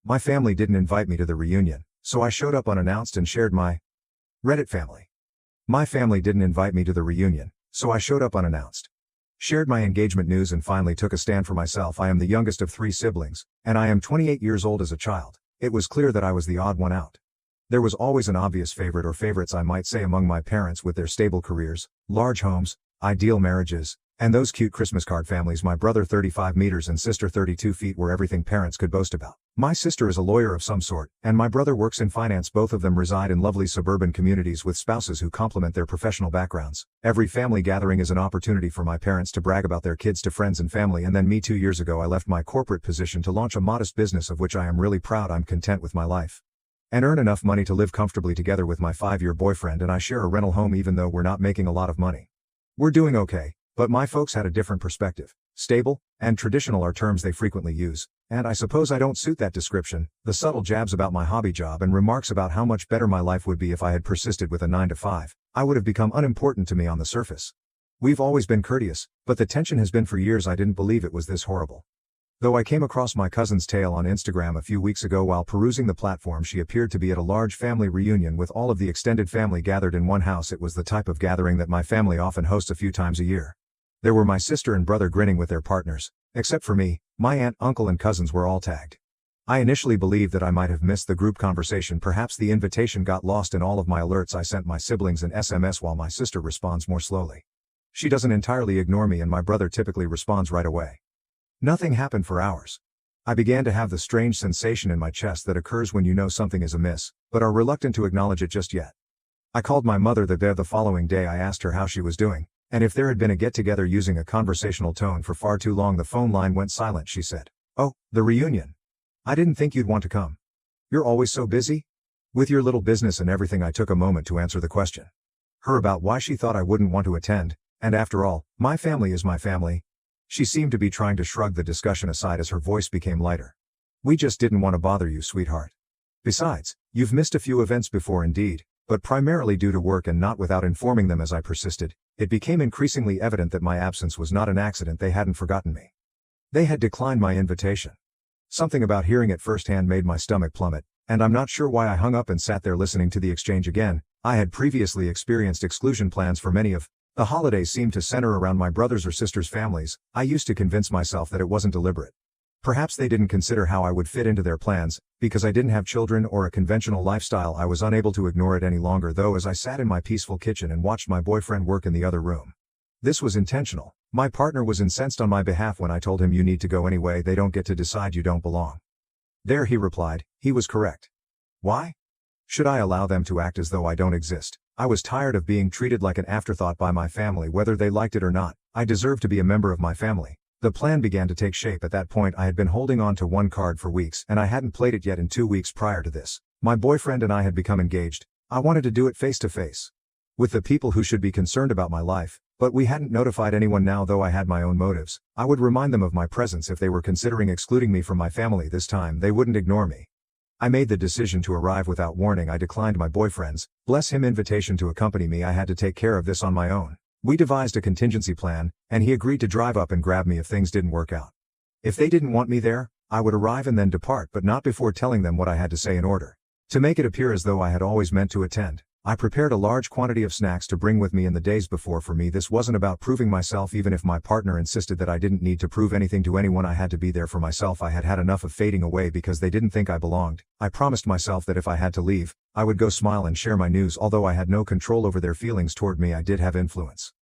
My family didn't invite me to the reunion, so I showed up unannounced and shared my Reddit family. My family didn't invite me to the reunion, so I showed up unannounced. Shared my engagement news and finally took a stand for myself. I am the youngest of 3 siblings, and I am 28 years old as a child. It was clear that I was the odd one out. There was always an obvious favorite or favorites I might say among my parents with their stable careers, large homes, ideal marriages, and those cute Christmas card families. My brother 35 meters and sister 32 feet were everything parents could boast about. My sister is a lawyer of some sort, and my brother works in finance. Both of them reside in lovely suburban communities with spouses who complement their professional backgrounds. Every family gathering is an opportunity for my parents to brag about their kids to friends and family. And then me, 2 years ago I left my corporate position to launch a modest business of which I am really proud. I'm content with my life and earn enough money to live comfortably together with my 5-year boyfriend, and I share a rental home even though we're not making a lot of money. We're doing okay, but my folks had a different perspective. Stable and traditional are terms they frequently use, and I suppose I don't suit that description. The subtle jabs about my hobby job and remarks about how much better my life would be if I had persisted with a 9-to-5, I would have become unimportant to me on the surface. We've always been courteous, but the tension has been for years. I didn't believe it was this horrible. Though I came across my cousin's tale on Instagram a few weeks ago while perusing the platform, she appeared to be at a large family reunion with all of the extended family gathered in one house. It was the type of gathering that my family often hosts a few times a year. There were my sister and brother grinning with their partners. Except for me, my aunt, uncle and cousins were all tagged. I initially believed that I might have missed the group conversation. Perhaps the invitation got lost in all of my alerts. I sent my siblings an SMS while my sister responds more slowly. She doesn't entirely ignore me and my brother typically responds right away. Nothing happened for hours. I began to have the strange sensation in my chest that occurs when you know something is amiss, but are reluctant to acknowledge it just yet. I called my mother the following day. I asked her how she was doing, and if there had been a get-together. Using a conversational tone for far too long, the phone line went silent. She said, "Oh, the reunion. I didn't think you'd want to come. You're always so busy with your little business and everything." I took a moment to answer the question. Her about why she thought I wouldn't want to attend, and after all, my family is my family. She seemed to be trying to shrug the discussion aside as her voice became lighter. "We just didn't want to bother you, sweetheart. Besides, you've missed a few events before indeed, but primarily due to work and not without informing them." As I persisted, it became increasingly evident that my absence was not an accident. They hadn't forgotten me. They had declined my invitation. Something about hearing it firsthand made my stomach plummet, and I'm not sure why I hung up and sat there listening to the exchange again. I had previously experienced exclusion plans for many of the holidays seemed to center around my brothers' or sisters' families. I used to convince myself that it wasn't deliberate. Perhaps they didn't consider how I would fit into their plans, because I didn't have children or a conventional lifestyle. I was unable to ignore it any longer though as I sat in my peaceful kitchen and watched my boyfriend work in the other room. This was intentional. My partner was incensed on my behalf when I told him, "You need to go anyway. They don't get to decide you don't belong." "There," he replied. He was correct. Why should I allow them to act as though I don't exist? I was tired of being treated like an afterthought by my family whether they liked it or not. I deserved to be a member of my family. The plan began to take shape. At that point I had been holding on to one card for weeks and I hadn't played it yet. In 2 weeks prior to this, my boyfriend and I had become engaged. I wanted to do it face to face with the people who should be concerned about my life, but we hadn't notified anyone. Now, though I had my own motives, I would remind them of my presence if they were considering excluding me from my family. This time they wouldn't ignore me. I made the decision to arrive without warning. I declined my boyfriend's, bless him, invitation to accompany me. I had to take care of this on my own. We devised a contingency plan, and he agreed to drive up and grab me if things didn't work out. If they didn't want me there, I would arrive and then depart, but not before telling them what I had to say. In order to make it appear as though I had always meant to attend, I prepared a large quantity of snacks to bring with me in the days before. For me, this wasn't about proving myself. Even if my partner insisted that I didn't need to prove anything to anyone, I had to be there for myself. I had had enough of fading away because they didn't think I belonged. I promised myself that if I had to leave, I would go smile and share my news. Although I had no control over their feelings toward me, I did have influence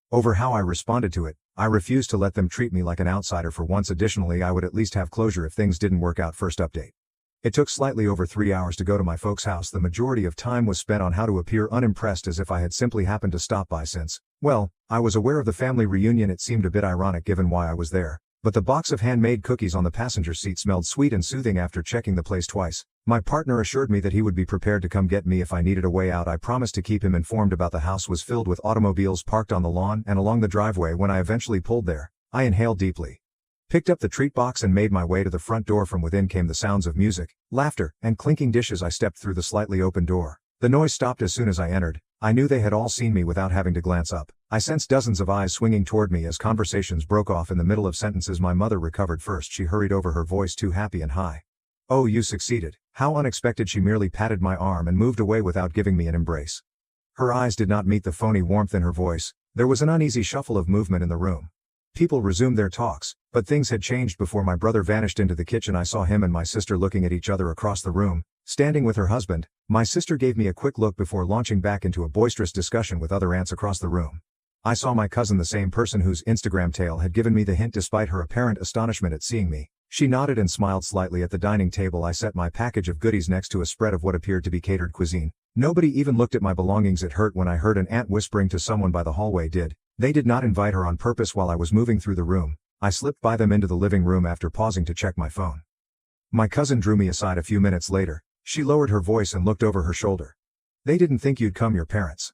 over how I responded to it. I refused to let them treat me like an outsider for once. Additionally, I would at least have closure if things didn't work out. First update. It took slightly over 3 hours to go to my folks' house. The majority of time was spent on how to appear unimpressed, as if I had simply happened to stop by since, well, I was aware of the family reunion. It seemed a bit ironic given why I was there, but the box of handmade cookies on the passenger seat smelled sweet and soothing. After checking the place twice, my partner assured me that he would be prepared to come get me if I needed a way out. I promised to keep him informed. About the house was filled with automobiles parked on the lawn and along the driveway. When I eventually pulled there, I inhaled deeply, picked up the treat box and made my way to the front door. From within came the sounds of music, laughter, and clinking dishes. I stepped through the slightly open door. The noise stopped as soon as I entered. I knew they had all seen me without having to glance up. I sensed dozens of eyes swinging toward me as conversations broke off in the middle of sentences. My mother recovered first. She hurried over, her voice too happy and high. Oh, you succeeded. How unexpected. She merely patted my arm and moved away without giving me an embrace. Her eyes did not meet the phony warmth in her voice. There was an uneasy shuffle of movement in the room. People resumed their talks, but things had changed before my brother vanished into the kitchen. I saw him and my sister looking at each other across the room, standing with her husband. My sister gave me a quick look before launching back into a boisterous discussion with other aunts across the room. I saw my cousin, the same person whose Instagram tale had given me the hint. Despite her apparent astonishment at seeing me, she nodded and smiled slightly. At the dining table, I set my package of goodies next to a spread of what appeared to be catered cuisine. Nobody even looked at my belongings. It hurt when I heard an aunt whispering to someone by the hallway. They did not invite her on purpose. While I was moving through the room, I slipped by them into the living room after pausing to check my phone. My cousin drew me aside a few minutes later. She lowered her voice and looked over her shoulder. They didn't think you'd come, your parents.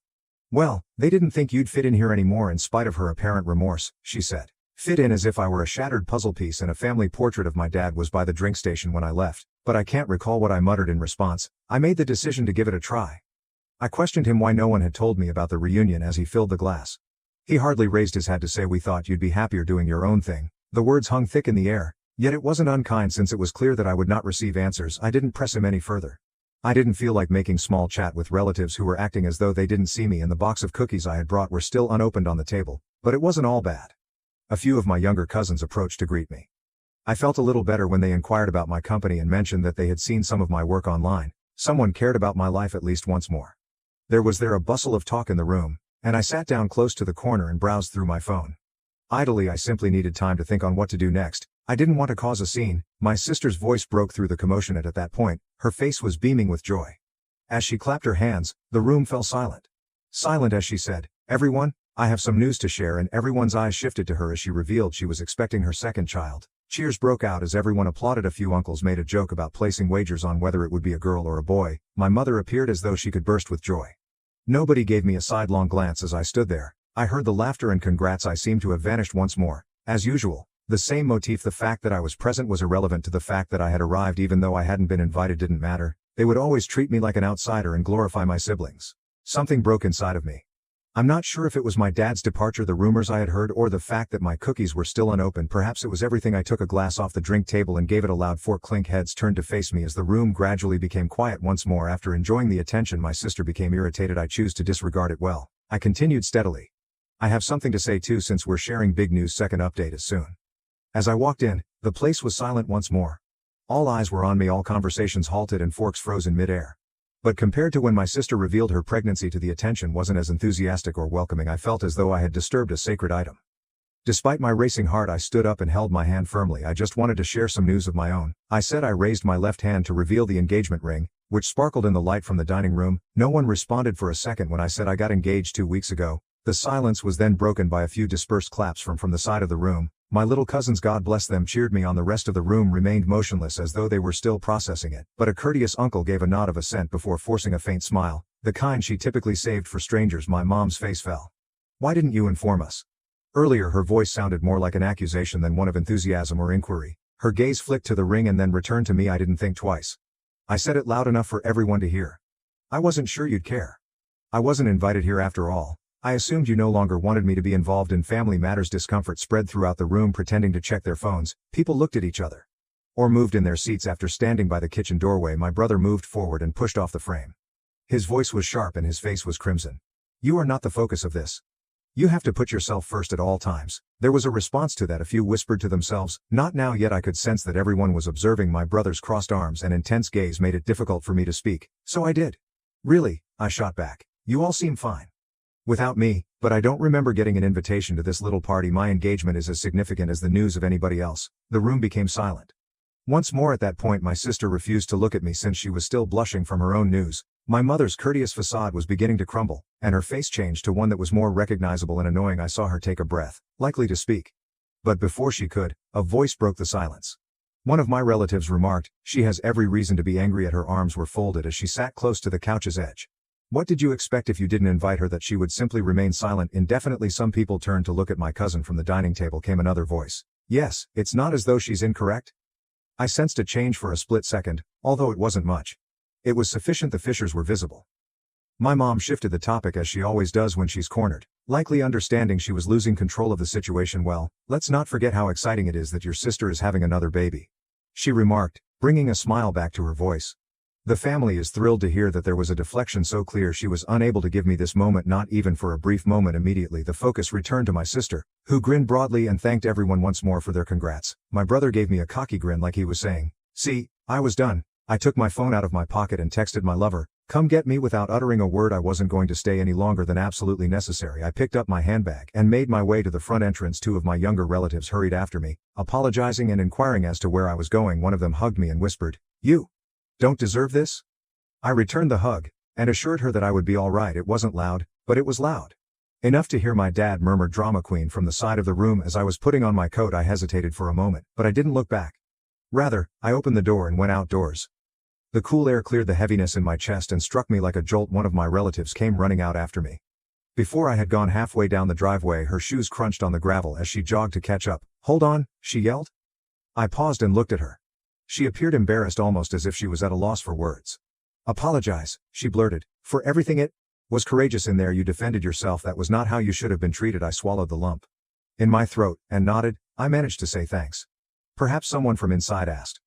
Well, they didn't think you'd fit in here anymore. In spite of her apparent remorse, she said. Fit in, as if I were a shattered puzzle piece. And a family portrait of my dad was by the drink station when I left, but I can't recall what I muttered in response. I made the decision to give it a try. I questioned him why no one had told me about the reunion as he filled the glass. He hardly raised his head to say, we thought you'd be happier doing your own thing. The words hung thick in the air, yet it wasn't unkind since it was clear that I would not receive answers. I didn't press him any further. I didn't feel like making small chat with relatives who were acting as though they didn't see me, and the box of cookies I had brought were still unopened on the table, but it wasn't all bad. A few of my younger cousins approached to greet me. I felt a little better when they inquired about my company and mentioned that they had seen some of my work online. Someone cared about my life at least once more. There was a bustle of talk in the room, and I sat down close to the corner and browsed through my phone. Idly, I simply needed time to think on what to do next. I didn't want to cause a scene. My sister's voice broke through the commotion. At that point, her face was beaming with joy. As she clapped her hands, the room fell silent. Silent as she said, "Everyone, I have some news to share," and everyone's eyes shifted to her as she revealed she was expecting her second child. Cheers broke out as everyone applauded. A few uncles made a joke about placing wagers on whether it would be a girl or a boy. My mother appeared as though she could burst with joy. Nobody gave me a sidelong glance as I stood there. I heard the laughter and congrats. I seemed to have vanished once more. As usual, the same motif. The fact that I was present was irrelevant to the fact that I had arrived. Even though I hadn't been invited didn't matter. They would always treat me like an outsider and glorify my siblings. Something broke inside of me. I'm not sure if it was my dad's departure, the rumors I had heard, or the fact that my cookies were still unopened. Perhaps it was everything. I took a glass off the drink table and gave it a loud fork clink. Heads turned to face me as the room gradually became quiet once more. After enjoying the attention, my sister became irritated. I choose to disregard it well. I continued steadily. I have something to say too, since we're sharing big news. Second update is soon. As I walked in, the place was silent once more. All eyes were on me, all conversations halted and forks froze in midair. But compared to when my sister revealed her pregnancy, the attention wasn't as enthusiastic or welcoming. I felt as though I had disturbed a sacred item. Despite my racing heart, I stood up and held my hand firmly. I just wanted to share some news of my own, I said. I raised my left hand to reveal the engagement ring, which sparkled in the light from the dining room. No one responded for a second when I said I got engaged 2 weeks ago. The silence was then broken by a few dispersed claps from the side of the room. My little cousins, God bless them, cheered me on. The rest of the room remained motionless as though they were still processing it. But a courteous uncle gave a nod of assent before forcing a faint smile, the kind she typically saved for strangers. My mom's face fell. Why didn't you inform us? Earlier her voice sounded more like an accusation than one of enthusiasm or inquiry. Her gaze flicked to the ring and then returned to me. I didn't think twice. I said it loud enough for everyone to hear. I wasn't sure you'd care. I wasn't invited here after all. I assumed you no longer wanted me to be involved in family matters. Discomfort spread throughout the room. Pretending to check their phones, people looked at each other. Or moved in their seats. After standing by the kitchen doorway, my brother moved forward and pushed off the frame. His voice was sharp and his face was crimson. You are not the focus of this. You have to put yourself first at all times. There was a response to that. A few whispered to themselves, not now. Yet I could sense that everyone was observing. My brother's crossed arms and intense gaze made it difficult for me to speak, so I did. Really, I shot back. You all seem fine without me, but I don't remember getting an invitation to this little party. My engagement is as significant as the news of anybody else. The room became silent. Once more. At that point, my sister refused to look at me since she was still blushing from her own news. My mother's courteous facade was beginning to crumble, and her face changed to one that was more recognizable and annoying. I saw her take a breath, likely to speak. But before she could, a voice broke the silence. One of my relatives remarked, "She has every reason to be angry." At her arms were folded as she sat close to the couch's edge. What did you expect if you didn't invite her? That she would simply remain silent indefinitely? Some people turned to look at my cousin. From the dining table came another voice. Yes, it's not as though she's incorrect. I sensed a change for a split second, although it wasn't much. It was sufficient. The fissures were visible. My mom shifted the topic as she always does when she's cornered, likely understanding she was losing control of the situation. Well, let's not forget how exciting it is that your sister is having another baby, she remarked, bringing a smile back to her voice. The family is thrilled to hear that there was a deflection so clear she was unable to give me this moment, not even for a brief moment. Immediately the focus returned to my sister, who grinned broadly and thanked everyone once more for their congrats. My brother gave me a cocky grin like he was saying, "See, I was done." I took my phone out of my pocket and texted my lover, "Come get me." Without uttering a word. I wasn't going to stay any longer than absolutely necessary. I picked up my handbag and made my way to the front entrance. Two of my younger relatives hurried after me, apologizing and inquiring as to where I was going. One of them hugged me and whispered, "You don't deserve this?" I returned the hug, and assured her that I would be all right. It wasn't loud, but it was loud enough to hear my dad murmur "drama queen" from the side of the room. As I was putting on my coat, I hesitated for a moment, but I didn't look back. Rather, I opened the door and went outdoors. The cool air cleared the heaviness in my chest and struck me like a jolt. One of my relatives came running out after me. Before I had gone halfway down the driveway, her shoes crunched on the gravel as she jogged to catch up. "Hold on," she yelled. I paused and looked at her. She appeared embarrassed, almost as if she was at a loss for words. "Apologize," she blurted, "for everything. It was courageous in there. You defended yourself. That was not how you should have been treated." I swallowed the lump in my throat and nodded. I managed to say thanks. Perhaps someone from inside asked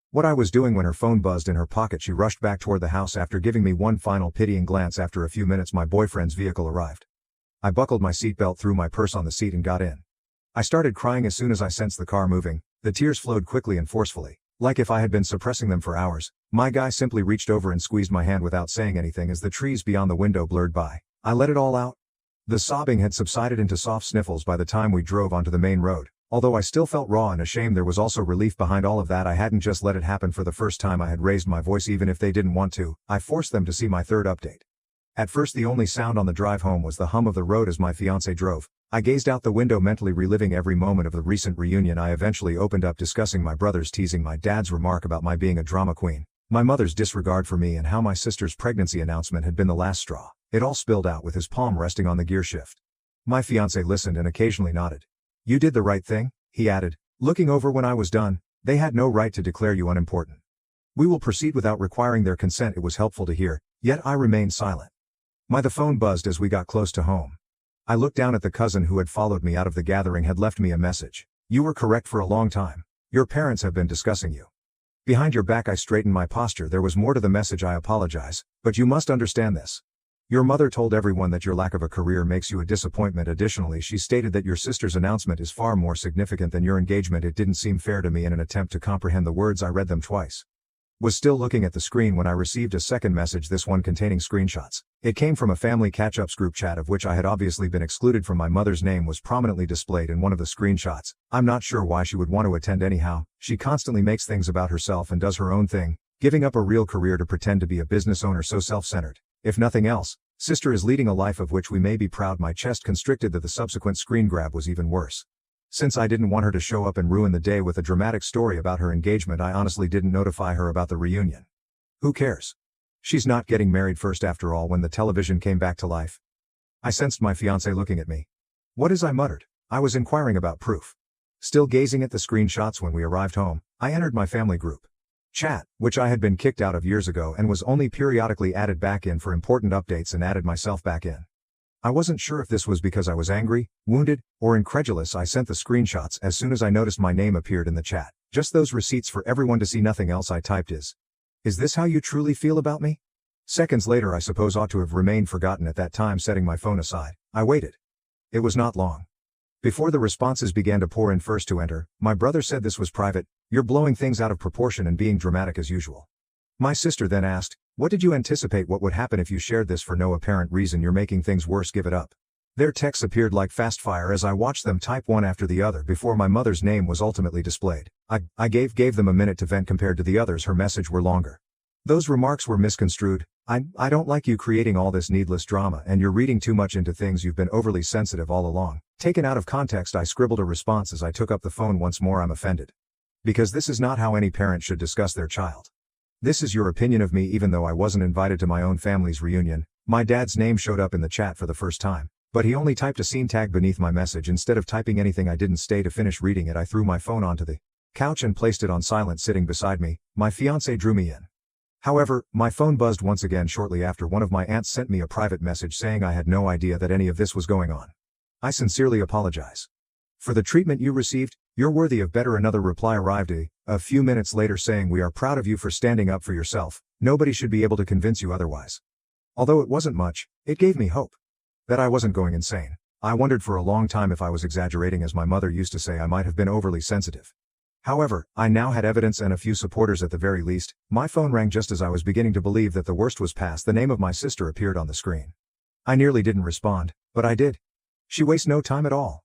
what I was doing when her phone buzzed in her pocket. She rushed back toward the house after giving me one final pitying glance. After a few minutes, my boyfriend's vehicle arrived. I buckled my seatbelt, threw my purse on the seat and got in. I started crying as soon as I sensed the car moving. The tears flowed quickly and forcefully, like if I had been suppressing them for hours. My guy simply reached over and squeezed my hand without saying anything as the trees beyond the window blurred by. I let it all out. The sobbing had subsided into soft sniffles by the time we drove onto the main road. Although I still felt raw and ashamed, there was also relief behind all of that. I hadn't just let it happen for the first time. I had raised my voice even if they didn't want to. I forced them to see my third update. At first, the only sound on the drive home was the hum of the road as my fiancé drove. I gazed out the window, mentally reliving every moment of the recent reunion. I eventually opened up, discussing my brother's teasing, my dad's remark about my being a drama queen, my mother's disregard for me, and how my sister's pregnancy announcement had been the last straw. It all spilled out with his palm resting on the gear shift. My fiancé listened and occasionally nodded. "You did the right thing," he added, looking over when I was done. "They had no right to declare you unimportant. We will proceed without requiring their consent." It was helpful to hear, yet I remained silent. The phone buzzed as we got close to home. I looked down at the cousin who had followed me out of the gathering. Had left me a message. "You were correct for a long time. Your parents have been discussing you behind your back." I straightened my posture. There was more to the message. "I apologize, but you must understand this. Your mother told everyone that your lack of a career makes you a disappointment. Additionally, she stated that your sister's announcement is far more significant than your engagement." It didn't seem fair to me. In an attempt to comprehend the words, I read them twice. Was still looking at the screen when I received a second message, this one containing screenshots. It came from a family catch-ups group chat of which I had obviously been excluded from. My mother's name was prominently displayed in one of the screenshots. I'm not sure why she would want to attend anyhow. She constantly makes things about herself and does her own thing, giving up a real career to pretend to be a business owner. So self-centered. If nothing else, sister is leading a life of which we may be proud. My chest constricted. That the subsequent screen grab was even worse. Since I didn't want her to show up and ruin the day with a dramatic story about her engagement, I honestly didn't notify her about the reunion. Who cares? She's not getting married first after all. When the television came back to life, I sensed my fiancé looking at me. "What is?" I muttered. I was inquiring about proof. Still gazing at the screenshots when we arrived home, I entered my family group chat, which I had been kicked out of years ago and was only periodically added back in for important updates, and added myself back in. I wasn't sure if this was because I was angry, wounded, or incredulous. I sent the screenshots as soon as I noticed my name appeared in the chat. "Just those receipts for everyone to see, nothing else." I typed. Is this how you truly feel about me?" Seconds later, I suppose ought to have remained forgotten at that time. Setting my phone aside, I waited. It was not long before the responses began to pour in. First to enter, my brother said this was private. "You're blowing things out of proportion and being dramatic as usual." My sister then asked, "What did you anticipate? What would happen if you shared this for no apparent reason? You're making things worse. Give it up." Their texts appeared like fast fire as I watched them type one after the other before my mother's name was ultimately displayed. I gave them a minute to vent. Compared to the others, her message were longer. Those remarks were misconstrued. I don't like you creating all this needless drama, and you're reading too much into things. You've been overly sensitive all along." Taken out of context, I scribbled a response as I took up the phone once more. "I'm offended. Because this is not how any parent should discuss their child. This is your opinion of me." Even though I wasn't invited to my own family's reunion, my dad's name showed up in the chat for the first time, but he only typed a scene tag beneath my message. Instead of typing anything, I didn't stay to finish reading it. I threw my phone onto the couch and placed it on silent. Sitting beside me, my fiancé drew me in. However, my phone buzzed once again shortly after. One of my aunts sent me a private message saying I had no idea that any of this was going on. "I sincerely apologize For the treatment you received, you're worthy of better. Another reply arrived a few minutes later saying, we are proud of you for standing up for yourself. Nobody should be able to convince you otherwise. Although it wasn't much, it gave me hope that I wasn't going insane. I wondered for a long time if I was exaggerating. As my mother used to say, I might have been overly sensitive. However, I now had evidence and a few supporters at the very least. My phone rang just as I was beginning to believe that the worst was past. The name of my sister appeared on the screen. I nearly didn't respond, but I did. She wastes no time at all.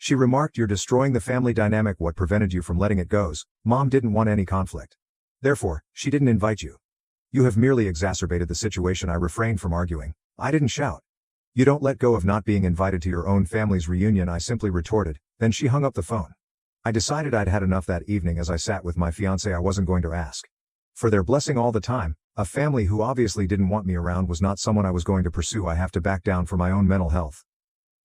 She remarked, you're destroying the family dynamic. What prevented you from letting it go? Mom didn't want any conflict. Therefore, she didn't invite you. You have merely exacerbated the situation. I refrained from arguing. I didn't shout. You don't let go of not being invited to your own family's reunion, I simply retorted. Then she hung up the phone. I decided I'd had enough that evening. As I sat with my fiancé, I wasn't going to ask for their blessing all the time. A family who obviously didn't want me around was not someone I was going to pursue. I have to back down for my own mental health.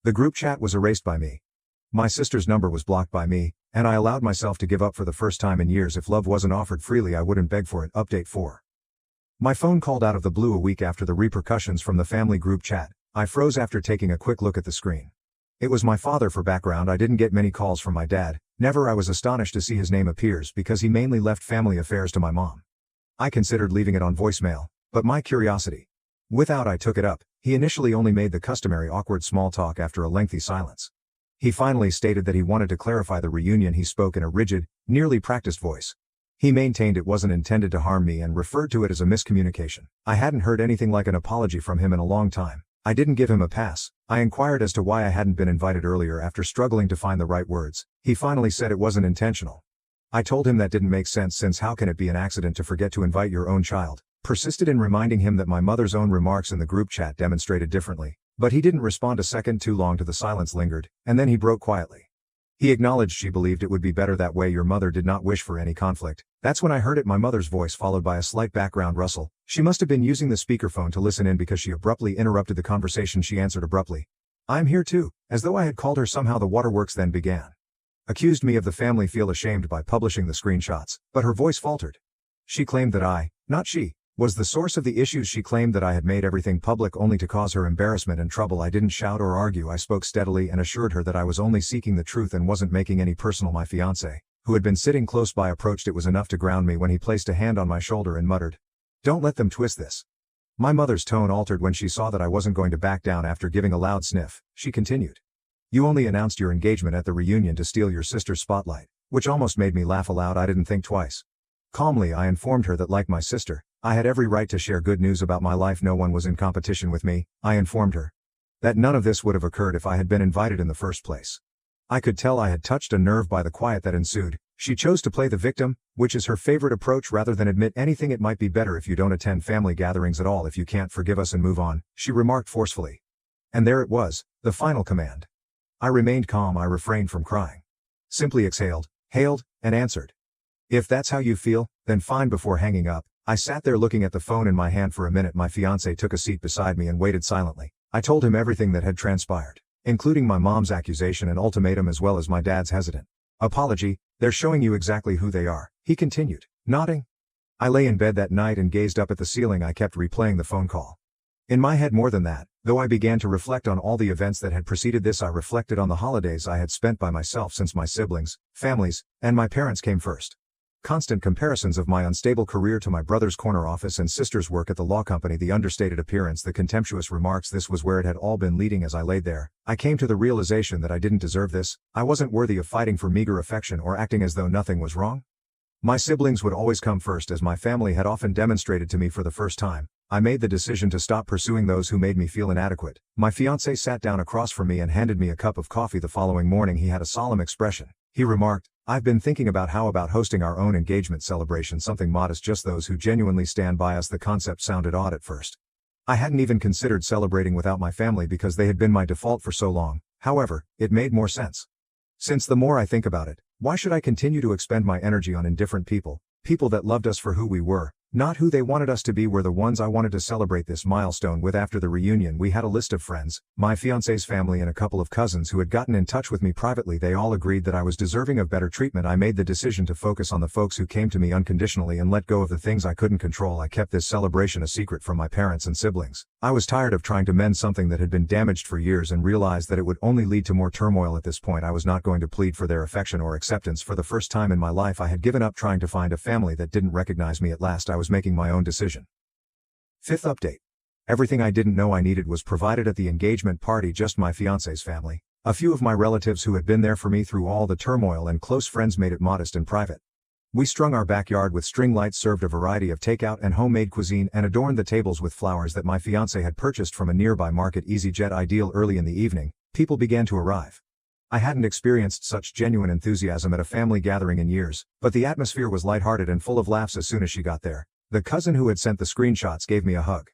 The group chat was erased by me. My sister's number was blocked by me, and I allowed myself to give up for the first time in years. If love wasn't offered freely, I wouldn't beg for it. Update 4. My phone called out of the blue a week after the repercussions from the family group chat. I froze after taking a quick look at the screen. It was my father. For background, I didn't get many calls from my dad. Never. I was astonished to see his name appears because he mainly left family affairs to my mom. I considered leaving it on voicemail, but my curiosity without I took it up. He initially only made the customary awkward small talk. After a lengthy silence, he finally stated that he wanted to clarify the reunion. He spoke in a rigid, nearly practiced voice. He maintained it wasn't intended to harm me and referred to it as a miscommunication. I hadn't heard anything like an apology from him in a long time. I didn't give him a pass. I inquired as to why I hadn't been invited earlier. After struggling to find the right words, he finally said it wasn't intentional. I told him that didn't make sense, since how can it be an accident to forget to invite your own child? Persisted in reminding him that my mother's own remarks in the group chat demonstrated differently, but he didn't respond. A second too long. To the silence lingered, and then he broke quietly. He acknowledged she believed it would be better that way. Your mother did not wish for any conflict. That's when I heard it, my mother's voice, followed by a slight background rustle. She must have been using the speakerphone to listen in because she abruptly interrupted the conversation. She answered abruptly, I'm here too, as though I had called her somehow. The waterworks then began. Accused me of the family feel ashamed by publishing the screenshots, but her voice faltered. She claimed that I, not she, was the source of the issues. She claimed that I had made everything public only to cause her embarrassment and trouble. I didn't shout or argue. I spoke steadily and assured her that I was only seeking the truth and wasn't making any personal. My fiancé, who had been sitting close by, approached. It was enough to ground me when he placed a hand on my shoulder and muttered, don't let them twist this. My mother's tone altered when she saw that I wasn't going to back down. After giving a loud sniff, she continued, you only announced your engagement at the reunion to steal your sister's spotlight, which almost made me laugh aloud. I didn't think twice. Calmly, I informed her that, like my sister, I had every right to share good news about my life. No one was in competition with me. I informed her that none of this would have occurred if I had been invited in the first place. I could tell I had touched a nerve by the quiet that ensued. She chose to play the victim, which is her favorite approach, rather than admit anything. It might be better if you don't attend family gatherings at all. If you can't forgive us and move on, she remarked forcefully. And there it was, the final command. I remained calm. I refrained from crying. Simply exhaled, hailed, and answered, if that's how you feel, then fine. Before hanging up, I sat there looking at the phone in my hand for a minute. My fiancé took a seat beside me and waited silently. I told him everything that had transpired, including my mom's accusation and ultimatum, as well as my dad's hesitant apology. They're showing you exactly who they are, he continued, nodding. I lay in bed that night and gazed up at the ceiling. I kept replaying the phone call in my head. More than that, though, I began to reflect on all the events that had preceded this. I reflected on the holidays I had spent by myself, since my siblings, families, and my parents came first. Constant comparisons of my unstable career to my brother's corner office and sister's work at the law company, the understated appearance, the contemptuous remarks. This was where it had all been leading. As I laid there, I came to the realization that I didn't deserve this. I wasn't worthy of fighting for meager affection or acting as though nothing was wrong. My siblings would always come first, as my family had often demonstrated to me. For the first time, I made the decision to stop pursuing those who made me feel inadequate. My fiancé sat down across from me and handed me a cup of coffee. The following morning he had a solemn expression. He remarked, I've been thinking about how about hosting our own engagement celebration, something modest, just those who genuinely stand by us. The concept sounded odd at first. I hadn't even considered celebrating without my family because they had been my default for so long. However, it made more sense. Since the more I think about it, why should I continue to expend my energy on indifferent people, people that loved us for who we were, Not who they wanted us to be were the ones I wanted to celebrate this milestone with. After the reunion, we had a list of friends, my fiance's family and a couple of cousins who had gotten in touch with me privately. They all agreed that I was deserving of better treatment. I made the decision to focus on the folks who came to me unconditionally and let go of the things I couldn't control. I kept this celebration a secret from my parents and siblings. I was tired of trying to mend something that had been damaged for years and realized that it would only lead to more turmoil. At this point, I was not going to plead for their affection or acceptance. For the first time in my life, I had given up trying to find a family that didn't recognize me. At last, I was making my own decision. Fifth update. Everything I didn't know I needed was provided at the engagement party. Just my fiance's family, a few of my relatives who had been there for me through all the turmoil, and close friends made it modest and private. We strung our backyard with string lights, served a variety of takeout and homemade cuisine, and adorned the tables with flowers that my fiance had purchased from a nearby market. EasyJet ideal. Early in the evening, people began to arrive. I hadn't experienced such genuine enthusiasm at a family gathering in years, but the atmosphere was lighthearted and full of laughs. As soon as she got there, the cousin who had sent the screenshots gave me a hug.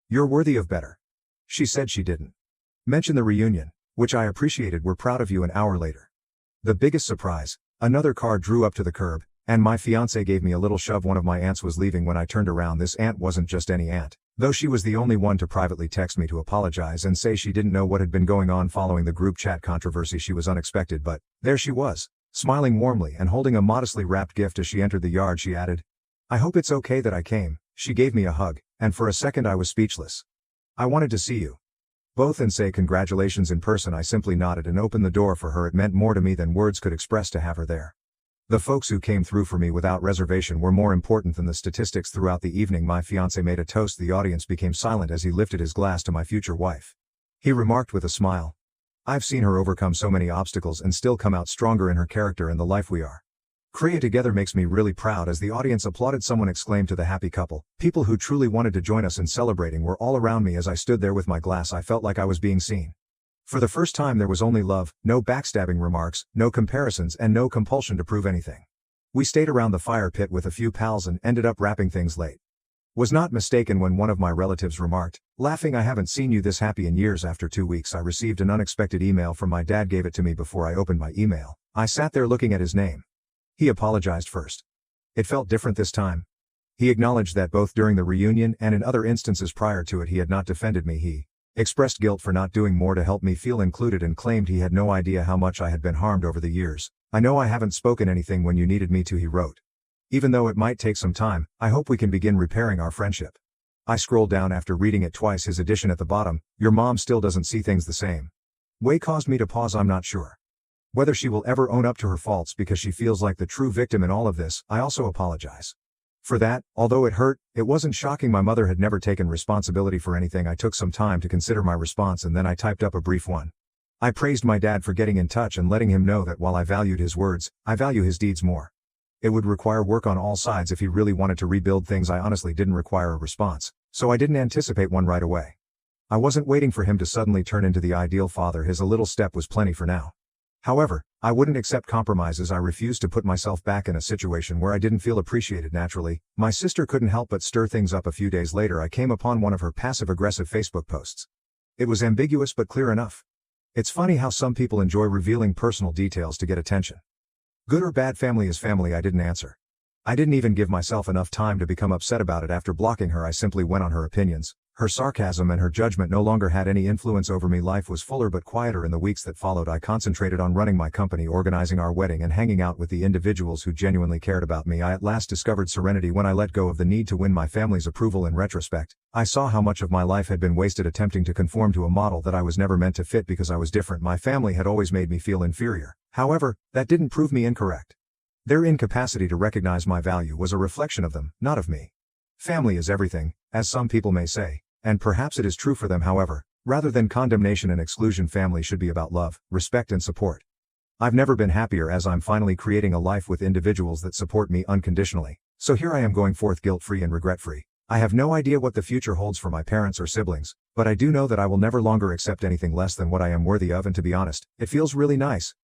"You're worthy of better," she said. She didn't mention the reunion, which I appreciated. "We're proud of you." An hour later, the biggest surprise, another car drew up to the curb, and my fiancé gave me a little shove. One of my aunts was leaving when I turned around. This aunt wasn't just any aunt, though she was the only one to privately text me to apologize and say she didn't know what had been going on following the group chat controversy. She was unexpected, but there she was, smiling warmly and holding a modestly wrapped gift. As she entered the yard, she added, "I hope it's okay that I came." She gave me a hug, and for a second I was speechless. "I wanted to see you both and say congratulations in person." I simply nodded and opened the door for her. It meant more to me than words could express to have her there. The folks who came through for me without reservation were more important than the statistics. Throughout the evening, my fiancé made a toast. The audience became silent as he lifted his glass to my future wife. He remarked with a smile, "I've seen her overcome so many obstacles and still come out stronger in her character and the life we are creating together makes me really proud." As the audience applauded, someone exclaimed to the happy couple, "People who truly wanted to join us in celebrating were all around me." As I stood there with my glass, I felt like I was being seen. For the first time, there was only love, no backstabbing remarks, no comparisons, and no compulsion to prove anything. We stayed around the fire pit with a few pals and ended up wrapping things late. Was not mistaken when one of my relatives remarked, laughing, "I haven't seen you this happy in years." After 2 weeks, I received an unexpected email from my dad. Gave it to me before I opened my email. I sat there looking at his name. He apologized first. It felt different this time. He acknowledged that both during the reunion and in other instances prior to it, he had not defended me. He expressed guilt for not doing more to help me feel included and claimed he had no idea how much I had been harmed over the years. "I know I haven't spoken anything when you needed me to," he wrote. "Even though it might take some time, I hope we can begin repairing our friendship." I scrolled down after reading it twice. His addition at the bottom, "Your mom still doesn't see things the same way," caused me to pause. I'm not sure whether she will ever own up to her faults because she feels like the true victim in all of this. I also apologize for that. Although it hurt, it wasn't shocking. My mother had never taken responsibility for anything. I took some time to consider my response and then I typed up a brief one. I praised my dad for getting in touch and letting him know that while I valued his words, I value his deeds more. It would require work on all sides if he really wanted to rebuild things. I honestly didn't require a response, so I didn't anticipate one right away. I wasn't waiting for him to suddenly turn into the ideal father. His a little step was plenty for now. However, I wouldn't accept compromises. I refused to put myself back in a situation where I didn't feel appreciated. Naturally, my sister couldn't help but stir things up. A few days later, I came upon one of her passive-aggressive Facebook posts. It was ambiguous but clear enough. "It's funny how some people enjoy revealing personal details to get attention. Good or bad, family is family." I didn't answer. I didn't even give myself enough time to become upset about it. After blocking her, I simply went on her opinions. Her sarcasm and her judgment no longer had any influence over me. Life was fuller but quieter in the weeks that followed. I concentrated on running my company, organizing our wedding, and hanging out with the individuals who genuinely cared about me. I at last discovered serenity when I let go of the need to win my family's approval. In retrospect, I saw how much of my life had been wasted attempting to conform to a model that I was never meant to fit because I was different. My family had always made me feel inferior. However, that didn't prove me incorrect. Their incapacity to recognize my value was a reflection of them, not of me. Family is everything, as some people may say, and perhaps it is true for them. However, rather than condemnation and exclusion, family should be about love, respect, and support. I've never been happier as I'm finally creating a life with individuals that support me unconditionally. So here I am going forth guilt-free and regret-free. I have no idea what the future holds for my parents or siblings, but I do know that I will never longer accept anything less than what I am worthy of, and to be honest, it feels really nice.